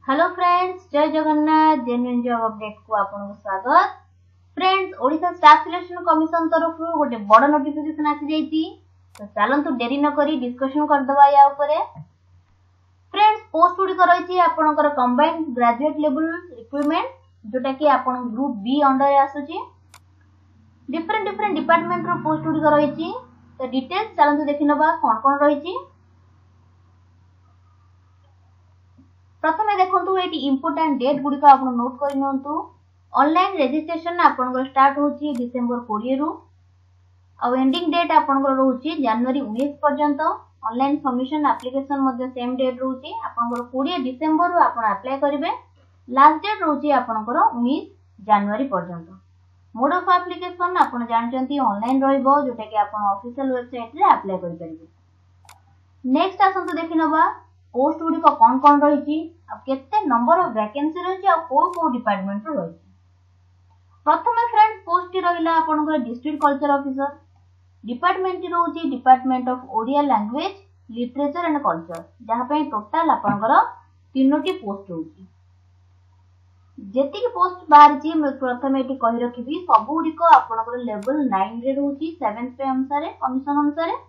Hello friends, जय Jagannath. Genuine job update को आपको स्वागत। Friends, Odisha staff selection commission तरफ गोटे बड़ नोटिफिकेशन आसी जाइए, तो चलतु डेरी न करी डिस्कशन करदबा या ऊपर। फ्रेंड्स, पोस्ट गुड़िक रही आपंकर कंबाइंड ग्रेजुएट लेवल रिक्रुटमेंट, जोटा कि आपन ग्रुप बी अंडर आसुची। डिफरेंट डिपार्टमेंट रो पोस्ट गुड़िक रही, तो डिटेल्स चलतु देखि नबा कौन कौन रही। प्रथम देखो ये इंपोर्टाट डेट गुड़िक आप नोट कर ऑनलाइन रजिस्ट्रेशन आपंकर स्टार्ट होची डिसेंबर 20 रु और एंडिंग डेट आपंकर रोची जनवरी 19 पर्यंत। ऑनलाइन सबमिशन एप्लिकेशन मध्य सेम डेट रोची आपंकर 20 डिसेंबर रु आपण अप्लाई करिवे। लास्ट डेट रोची आपंकर 19 जनवरी पर्यंत। मोड ऑफ एप्लिकेशन आपण जानचंती ऑनलाइन रहइबो, जोटा कि आपण ऑफिशियल वेबसाइट रे अप्लाई करि परिबे। नेक्स्ट आसंतु देखि नबा पोस्ट गुड़िक कौन कौन रही, केते नंबर ऑफ वैकेंसी रही और को डिपार्टमेंट रही। प्रथम फ्रेंड्स, पोस्ट रहिला आपनकर डिस्ट्रिक्ट कल्चर ऑफिसर। डिपार्टमेंट रोची department of Odia language literature and culture, जहां पे टोटल आपनकर 3टी पोस्ट होची। जेतिक पोस्ट बाहर छी मैं प्रथम एटी कहि रखिबी, सब गुड़िक आपनकर लेवल 9 रे रोची 7th पे अनुसार कमिशन अनुसार।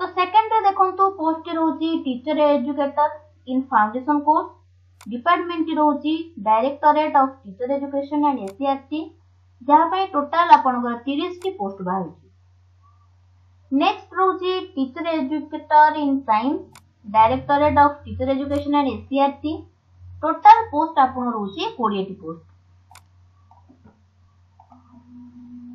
तो सेकंड रे देखंतु पोस्ट रोची teacher educator in foundation course. Department रोची directorate of teacher education and SCERT, जहां पे टोटल आपनकर 30 टी पोस्ट बाहर छी। नेक्स्ट रोची teacher educator in science, directorate of teacher education and SCERT, total post आपन रोची 20 टी पोस्ट।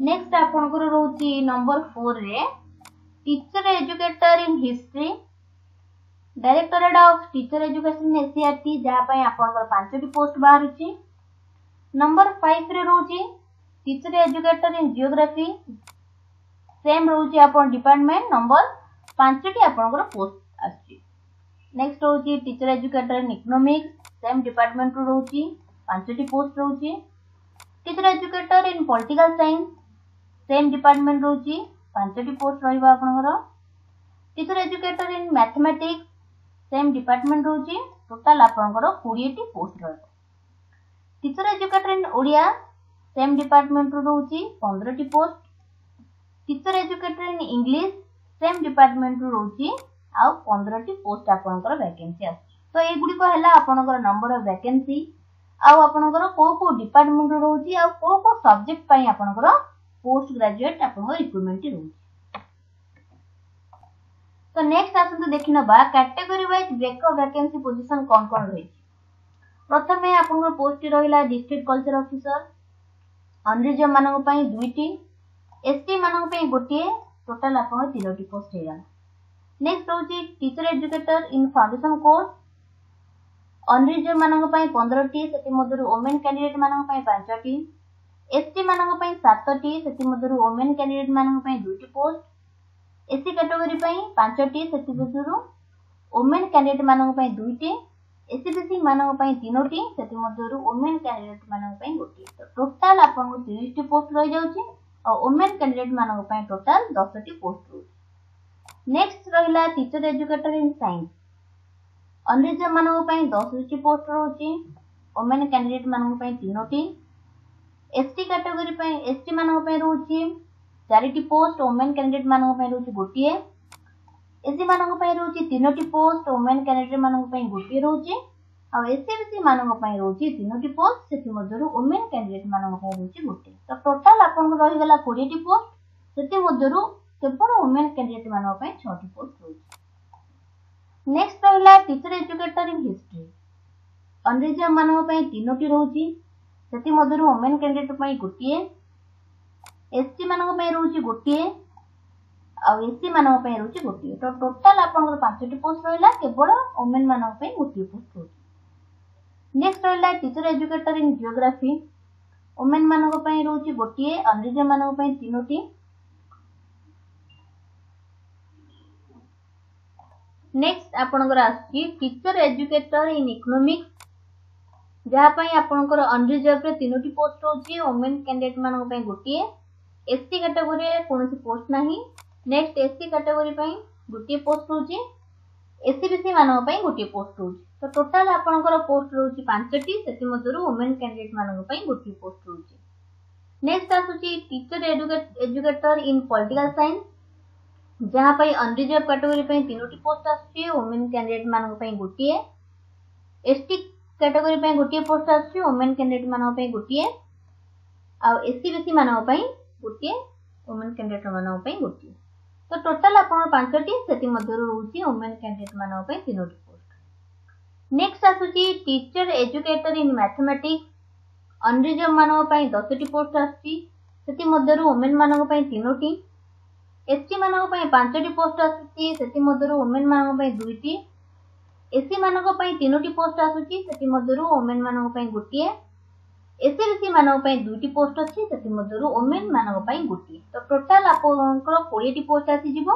नेक्स्ट आपनकर रोची नंबर 4 रे teacher educator in history, directorate of teacher education SCERT, जहां पे आपनकर 5टी पोस्ट बाहर छी। नंबर 5 रे रोची teacher educator in geography, same रोची आपन डिपार्टमेंट नंबर 5टी आपनकर पोस्ट आछि। नेक्स्ट रोची teacher educator in economics, same department रो रोची 5टी पोस्ट रोची। Teacher educator in political science, same department रोची 5टी पोस्ट रहिबा आपनकर। Teacher educator in mathematics, same department रोची टोटल आपनकर 20 टी पोस्ट रहबो। Teacher educator in Odia, same department रो रोची 15 टी post. Teacher educator in English, same department रो रोची आ 15 टी पोस्ट आपनकर वैकेंसी आछि। तो ए गुडी को हला आपनकर नंबर ऑफ वैकेंसी आ आपनकर को डिपार्टमेंट रो रोची आ को सब्जेक्ट पई आपनकर पोस्ट ग्रेजुएट आपन रिक्रुटमेंट रोची। तो नेक्स्ट आसंतु देखि नबा category wise breakup vacancy position कौन कौन रही। प्रथम आपन पोस्ट रहिला डिस्ट्रिक्ट कल्चर ऑफिसर। अनरिजर्व मानक पई 2टी, एसटी मानक पई गोटिए, टोटल आपन 3टी पोस्ट हेगा। नेक्स्ट होची teacher educator in foundation course. Unreserve मानक पई 15टी, सेति मधुर वुमेन कैंडिडेट मानक पई 5टी, एसटी मानक पई 7टी, सेति मधुर वुमेन कैंडिडेट मानक पई 2टी पोस्ट। एससी कैटेगरी पई 5टी, सेति मधुर वुमेन कैंडिडेट मानक पई 2टी, एससीबीसी मानक पई 3टी, सेति मधुर वुमेन कैंडिडेट मानक पई गोटी। तो टोटल आपन 30 टी पोस्ट रहि जाउची और वुमेन कैंडिडेट मानक पई टोटल 10 टी पोस्ट होची। नेक्स्ट रहिला teacher educator in science. Unreserve मानक पई 10 टी पोस्ट रहउची, वुमेन कैंडिडेट मानक पई 3टी, एसटी कैटेगरी पई एसटी मानक पई रहउची 4टी पोस्ट, वुमेन कैंडिडेट मानक पई रहउची गोटिए, एससी मानक पई रहउची 3टी पोस्ट, वुमेन कैंडिडेट मानक पई गोटिए रहउची और एससीबीसी मानक पई रहउची 3टी पोस्ट, सेति मधुर वुमेन कैंडिडेट मानक पई रहउची गोटिए। तो टोटल आपन को रहि गेला 20 टी पोस्ट, सेति मधुर केवल वुमेन कैंडिडेट मानक पई 6टी पोस्ट रहउची। नेक्स्ट रहिला teacher educator in history. Unreserve मानक पई 3टी रहउची, सेति मधुर वुमेन कैंडिडेट पई गोटिए, एसटी मानक पई रहउची गोटिए और एससी मानक पई रहउची गोटिए। तो टोटल आपन 5टी पोस्ट रहिला, केवल वुमेन मानक पई गोटिए पोस्ट रहउची। नेक्स्ट रहिला teacher educator in geography. Women मानक पई रहउची गोटिए, अनरिजर्व मानक पई 3टी। नेक्स्ट आपनकर आछि टीचर एजुकेटर इन इकोनॉमिक्स, जहां पई आपनकर अनरिजर्व रे 3टी पोस्ट रहउची, वुमेन कैंडिडेट मानक पई गोटिए, एसटी कैटेगरी रे कोनोसी पोस्ट नाही। नेक्स्ट एससी कैटेगरी पई गोटिए पोस्ट रहउची, एससीबीसी मानक पई गोटिए पोस्ट रहउची। तो टोटाल आपनकर पोस्ट रहउची 5टी सेति मधुरु वुमेन कैंडिडेट मानन पई गोटी पोस्ट रहउची। नेक्स्ट आसुची teacher educator in political science जहां पई अनरिजर्व कैटेगरी पई 3टी पोस्ट आसुची वुमेन कैंडिडेट मानन पई गोटी एसटी कैटेगरी पई गोटी पोस्ट आसुची वुमेन कैंडिडेट मानन पई गोटी आ एससी बीसी मानन पई गोटी वुमेन कैंडिडेट मानन पई गोटी। तो टोटल आपन 5टी सेति मधुरु रहउची वुमेन कैंडिडेट मानन पई 3टी पोस्ट। नेक्स्ट आसुची teacher educator in mathematics unreserve मानन पई 10टी पोस्ट आसुची सेति मधुरु वुमेन मानन पई 3टी एसटी मानन पई 5टी पोस्ट आसुची सेति मधुरु वुमेन मानन पई 2टी एससी मानन पई 3टी पोस्ट आसुची सेति मधुरु वुमेन मानन पई गोटी एससीबीसी मानन पई 2टी पोस्ट अछि सेति मधुरु वुमेन मानन पई गोटी। तो टोटल आपनकर 20टी पोस्ट आसी जिवो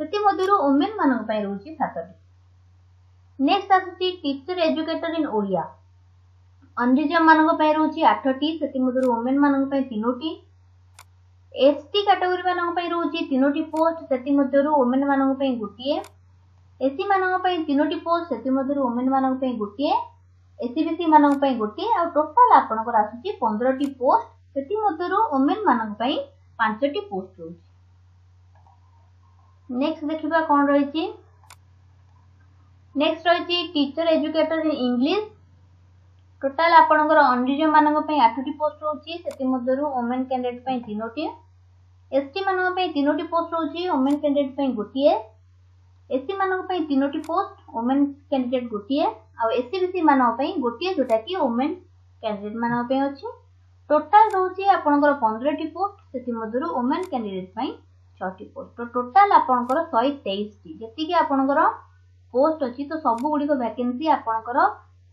सेति मधुरु वुमेन मानन पई रहउची 7टी। नेक्स्ट आसुची teacher educator in Odia unreserve मानन पई रहउची 8टी सेति मधुरु वुमेन मानन पई 3टी एसटी कैटेगरी मानन पई रहउची 3टी पोस्ट सेति मधुरु वुमेन मानन पई गोटी एससी मानन पई 3टी पोस्ट सेति मधुरु वुमेन मानन पई गोटी एससीबीसी मानन पई गोटी आ टोटल आपनकर आसुची 15टी पोस्ट सेति मधुरु वुमेन मानन पई 5टी पोस्ट रहउची। नेक्स्ट देखिबा कोन रहिची। नेक्स्ट रहिची teacher educator in English total आपनकर अनरिजर्व मानन पई 8टी पोस्ट रहउची सेति मधुरु वुमेन कैंडिडेट पई 3टी एसटी मानन पई 3टी पोस्ट रहउची वुमेन कैंडिडेट पई गोटी एससी मानन पई 3टी पोस्ट वुमेन कैंडिडेट गोटी आ एससीबीसी मानन पई गोटी जोटा कि वुमेन कैंडिडेट मानन पई अछि। टोटल रहउची आपनकर 15टी पोस्ट सेति मधुरु वुमेन कैंडिडेट पई 6टी पोस्ट। तो टोटल आपनकर 123 टी जेति कि आपनकर पोस्ट अछि तो सब गुडी को वैकेंसी आपनकर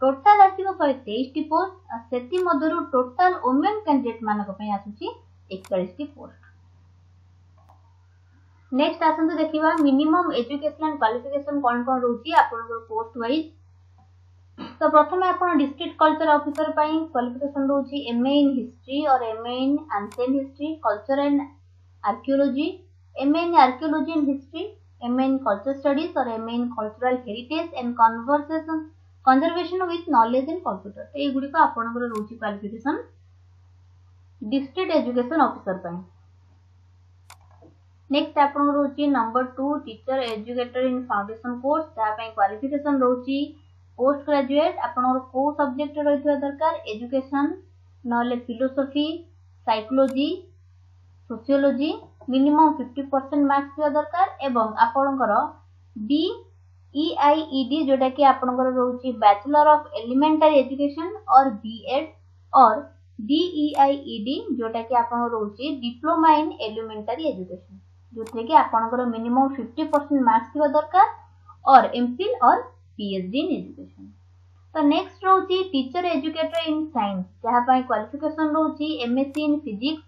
टोटल आसीबो 123 टी पोस्ट आ सेति मधुरु टोटल वुमेन कैंडिडेट मानक पई आसुची 41 टी पोस्ट। नेक्स्ट आसंतु देखिबा मिनिमम एजुकेशनल क्वालिफिकेशन कोन कोन रहउची आपनकर पोस्ट वाइज। तो प्रथम आपण डिस्ट्रिक्ट कल्चर ऑफिसर पई क्वालिफिकेशन रहउची एमए इन हिस्ट्री और MA in ancient history culture and archaeology MA in archaeology and history MA in culture studies और MA in cultural heritage and conservation with knowledge in computer. तो ए गुडी को आपनकर रहउची क्वालिफिकेशन डिस्ट्रिक्ट एजुकेशन ऑफिसर पई। Next आपन रहउची number 2 teacher educator in foundation course जा पई क्वालिफिकेशन रहउची पोस्ट ग्रेजुएट आपन को सब्जेक्ट रहितबा दरकार एजुकेशन नले philosophy psychology sociology minimum 50% marks दिया दरकार एवं आपनकर बीईआईईडी जोटा कि आपनकर रहउची बैचलर ऑफ एलिमेंटरी एजुकेशन और बीएड और डीईआईईडी जोटा कि आपन रहउची डिप्लोमा इन एलिमेंटरी एजुकेशन जोथे कि आपनकर मिनिमम 50% मार्क्स दिया दरकार और एमफिल और पीएचडी इन एजुकेशन। तो नेक्स्ट रहउची टीचर एजुकेटर इन साइंस जहा पई क्वालिफिकेशन रहउची MSc in physics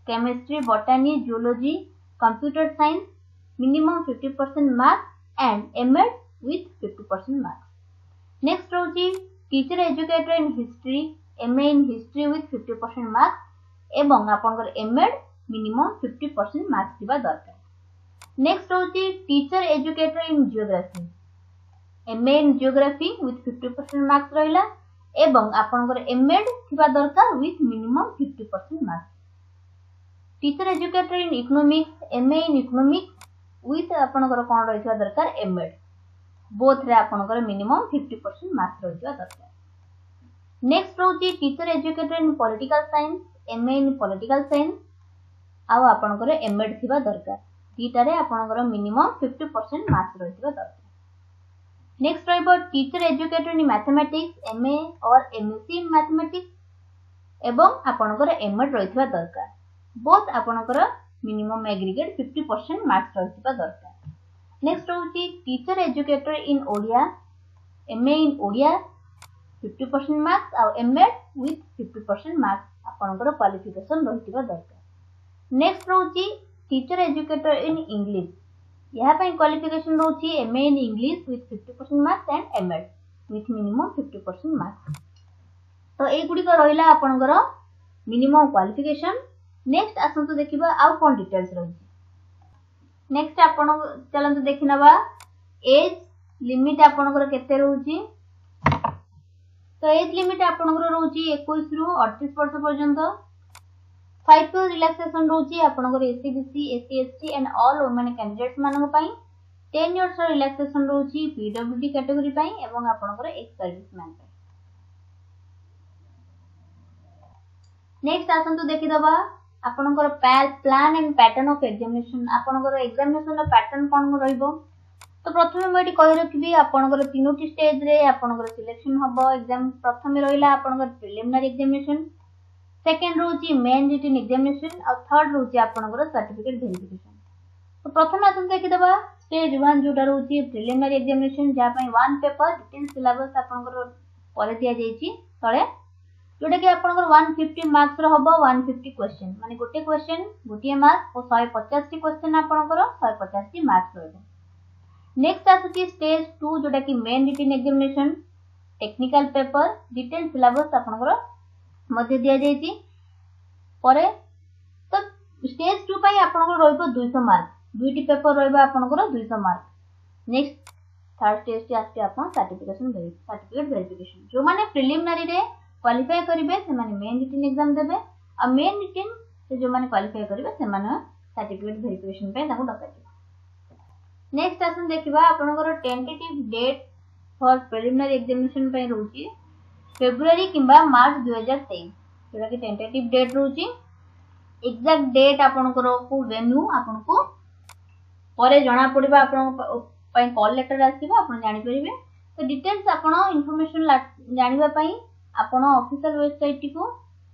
chemistry botany zoology computer science minimum 50% marks and MEd with 50% marks. Next रहउची teacher educator in history MA in history with 50% marks एवं आपनकर MEd minimum 50% marks दिबा दरकार। Next रहउची teacher educator in geography MA in geography with 50% marks रहिला एवं आपनकर MEd थिबा दरकार with minimum 50% marks. Teacher educator in economics MA in economics with आपनकर कोन रहिबा दरकार एमएड बोथ रे आपनकर मिनिमम 50% मार्क्स रहिबा दरकार। नेक्स्ट रहउची teacher educator in political science MA in political science आ आपनकर एमएड थिबा दरकार दीटा रे आपनकर मिनिमम 50% मार्क्स रहिबा दरकार। नेक्स्ट रहइबो teacher educator in mathematics MA और एमएससी इन मैथमेटिक्स एवं आपनकर एमएड रहिबा दरकार बोथ आपनकर मिनिमम एग्रीगेट 50% मार्क्स रहिबा दरकार। नेक्स्ट रहउची teacher educator in Odia MA in Odia 50% marks और एमएड विथ 50% मार्क्स आपनकर क्वालिफिकेशन रहिबा दरकार। नेक्स्ट रहउची टीचर एजुकेटर इन इंग्लिश यहाँ पे क्वालिफिकेशन रहउची MA in English with 50% marks and MEd with minimum 50% marks. तो ए गुडी को रहिला आपनकर मिनिमम क्वालिफिकेशन। नेक्स्ट आसंतु देखिबा आउ कोन डिटेल्स रहउची। नेक्स्ट आपन चलंतु देखिनबा एज लिमिट आपनकर केते रहउची तो एज लिमिट आपनकर रहउची 21 रु 38 वर्ष पर्यंत 5 years रिलैक्सेशन रहउची आपनकर SC BC SC ST and all women candidates मानन पई 10 years रिलैक्सेशन रहउची पीडब्ल्यूडी कैटेगरी पई एवं आपनकर एक्स सर्विसमैन पई। नेक्स्ट आसंतु देखि दबा आपनकर plan and pattern of examination आपनकर एग्जामिनेशन रो पैटर्न कोन रहइबो। तो प्रथमे मैं एटी कहि रखिबी आपनकर तीनोटी स्टेज रे आपनकर सिलेक्शन हबो। एग्जाम प्रथमे रहिला आपनकर प्रिलिमिनरी एग्जामिनेशन, सेकंड रहउची मेन रिटन एग्जामिनेशन और थर्ड रहउची आपनकर सर्टिफिकेट वेरिफिकेशन। तो प्रथमे आसन देखि दबा स्टेज 1 जोटा रहउची प्रिलिमिनरी एग्जामिनेशन जा पई वन पेपर डिटेल सिलेबस आपनकर परे दिया जाईची तळे जोटा कि आपनकर 150 मार्क्स रो हबो। 150 क्वेश्चन माने गोटे क्वेश्चन गोटे मार्क्स और 150 टी क्वेश्चन आपनकर 150 टी मार्क्स रहबो। नेक्स्ट आसुची स्टेज 2 जोटा कि main written examination technical paper detail syllabus आपनकर मध्य दिया जाईची परे। तो स्टेज 2 पई आपनकर रहबो 200 मार्क दुईटी पेपर रहबो आपनकर 200 mark. Next third stage T आसी आपन सर्टिफिकेट वेरिफिकेशन जो माने प्रिलिमिनरी रे क्वालिफाई करिवे से माने मेन रिटन एग्जाम देबे आ मेन रिटन से जो माने क्वालिफाई करिवे से माने सर्टिफिकेट वेरिफिकेशन पे ताको डका दिबो। नेक्स्ट आसन देखिबा आपनकर tentative date for preliminary examination पे रहउची फेब्रुअरी किंबा मार्च 2023 जेटा कि टेंटेटिव डेट रहउची। एग्जैक्ट डेट आपनकर को वेन्यू आपनको परे जणा पड़िबा आपन पई कॉल लेटर आसीबा आपन जानि परिबे। तो डिटेल्स आपन इंफॉर्मेशन जानिबा पई आपन ऑफिशियल वेबसाइट को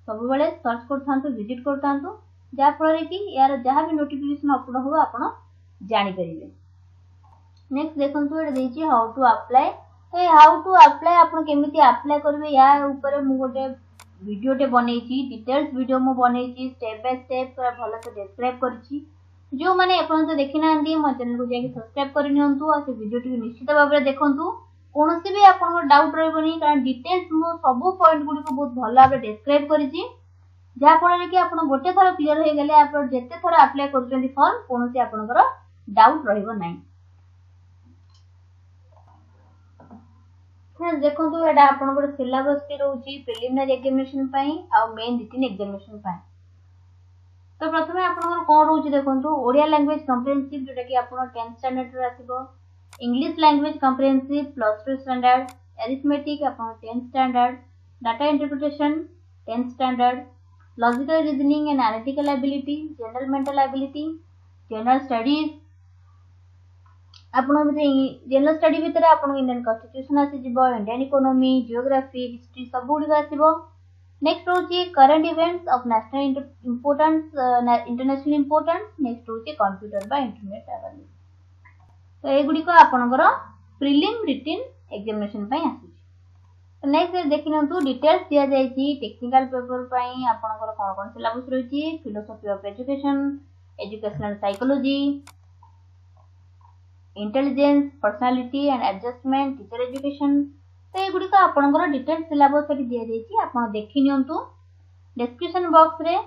सब बेले सर्च करथांतु विजिट करथांतु जा फଳରେ कि यार जहां भी नोटिफिकेशन अपलोड होबा आपन जानि परिबे। नेक्स्ट देखंतु एटा देछि हाउ टू अप्लाई। तो हाउ टू अप्लाई आपन केमिति अप्लाई करबे या ऊपर मु गोटे वीडियो टे बनेछि डिटेल्स वीडियो मु बनेछि स्टेप बाय स्टेप पूरा भलो से डिस्क्राइब करछि। जो माने अपन तो देखि नांदी मो चैनल को जाके सब्सक्राइब करि नियंतु आ से वीडियो टी निश्चित भाबरे देखंतु कोनोसी भी आपन डाउट रहबनी कारण डिटेल्स मु सब पॉइंट गुडी को बहुत भलो भाबरे डिस्क्राइब करिछि जा फଳରେ कि आपन गोटे थरा क्लियर हो गेले आपन जत्ते थरा अप्लाई करछन्ती फॉर्म कोनोसी आपनकर डाउट रहइबो नै। फ्रेंड्स देखंतु एडा आपनकर सिलेबस टी रहउची प्रिलिमिनरी एग्जामिनेशन पई आ मेन रिटन एग्जामिनेशन पई। तो प्रथमे आपनकर कोन रहउची देखंतु ओडिया लैंग्वेज कॉम्प्रिहेंसिव जोटा कि आपन 10th स्टैंडर्ड रे आसीबो। English language comprehensive +2 standard, arithmetic आपन 10th standard, data interpretation 10th standard, logical reasoning and analytical ability, general mental ability, general studies आपन जनरल स्टडी भीतर आपन इंडियन कॉन्स्टिट्यूशन आसी जिवो, इंडियन इकोनॉमी, जियोग्राफी, हिस्ट्री सब गुडी आसीबो। Next होची current events of national importance international importance. Next होची computer बा internet awareness. तो ए गुडी को आपनकर प्रीलिम रिटन एग्जामिनेशन पई आसी। नेक्स्ट देखिनंतु डिटेल्स दिया जाईची टेक्निकल पेपर पई आपनकर कोन कोन सिलेबस रहची philosophy of education, educational psychology, intelligence, personality and adjustment, teacher education. तो ए गुडी को आपनकर डिटेल सिलेबस एटी दिया जाईची आपन देखि नियंतु। डिस्क्रिप्शन बॉक्स रे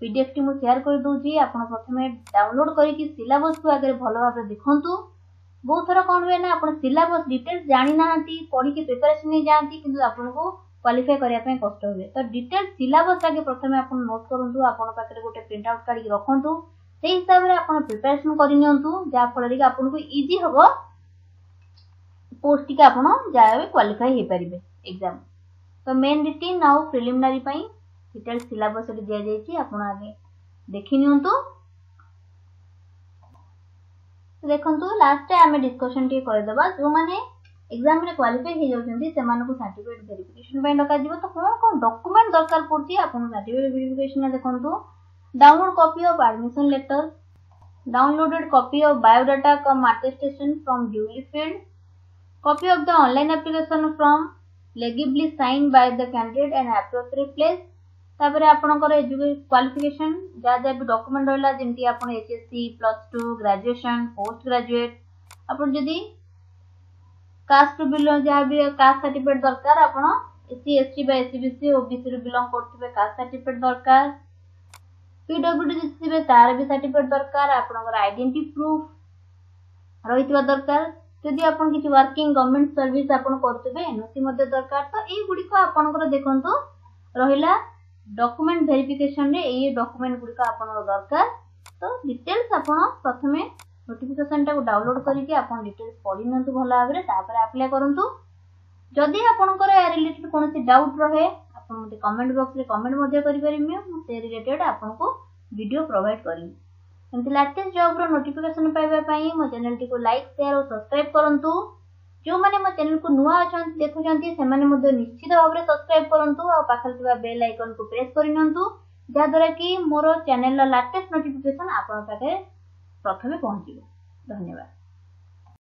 पीडीएफ टी मु शेयर कर दोची आपन प्रथमे डाउनलोड करी कि सिलेबस को आगे भलो भाबे देखंतु। बहुत थोड़ा कौन हुए ना अपन सिलेबस डिटेल्स जानी नांती पढ़ी के प्रिपरेशन नहीं जानती किंतु आपन को क्वालिफाई करिया पे कष्ट हुए। तो डिटेल सिलेबस आगे प्रथमे अपन नोट करंतु आपन पाखरे गोटे प्रिंट आउट काढी रखंतु सेही हिसाब रे अपन प्रिपरेशन करि नियंतु जा फଳରେ कि आपन को इजी हबो पोस्ट के आपन जाय क्वालिफाई हे परिबे एग्जाम। तो मेन रिटन आ प्रिलिमिनरी पई डिटेल सिलेबस रे दिया जायछि आपन आगे देखि नियंतु। देखंतु लास्ट आमे डिस्कशन टी कर देबा जो माने एग्जाम रे क्वालिफाई हे जाउछन्ती से मानको सर्टिफिकेट वेरिफिकेशन पय डका जिवो। तो कोन डॉक्यूमेंट दरकार पड़ती आपन सर्टिफिकेट वेरिफिकेशन देखंतु download copy of admission letter, downloaded copy of biodata cum attestation from duly filled, copy of the online application from legibly signed by the candidate and appropriate place। तापर आपनकर education qualification जा जा भी document रहला जेंति आपन HSC +2 graduation post graduate आपन जदी cast belong जा भी कास्ट सर्टिफिकेट दरकार आपन एससी एसटी बा एससीबीसी ओबीसी रे बिलोंग करथिबे कास्ट सर्टिफिकेट दरकार, पीडब्ल्यूडी दिसिबे तार भी सर्टिफिकेट दरकार, आपनकर आइडेंटिटी प्रूफ रहितबा दरकार। जदि आपण किछि वर्किंग गवर्नमेंट सर्विस आपण करतबे एनओसी मध्ये दरकार तो ए गुडी को आपनकर देखंतु रहिला डॉक्यूमेंट वेरिफिकेशन रे ए डॉक्यूमेंट गुडी को आपनकर दरकार तो डिटेल्स आपण प्रथमे नोटिफिकेशन टा को डाउनलोड करिके आपण डिटेल्स पढि नंतु भला भाबरे तापर अप्लाई करंतु जदि आपनकर या रिलेटेड कोनोसी डाउट रहे आपण मते कमेंट बॉक्स रे कमेंट मध्ये करि परिमे मु से रिलेटेड आपनको वीडियो प्रोवाइड करिमि एमती लेटेस्ट जॉब रो नोटिफिकेशन पाइबा पई मो चैनल टी को लाइक शेयर और सब्सक्राइब करंतु जो माने मो चैनल को नुआ अछन देखुचंती से माने मध्ये निश्चित भाव रे सब्सक्राइब करंतु और पाखल थिबा बेल आइकन को प्रेस करिनंतु जा द्वारा कि मोर चैनल ला लेटेस्ट नोटिफिकेशन आपन पाखे प्रथमे पहुंचिबो धन्यवाद।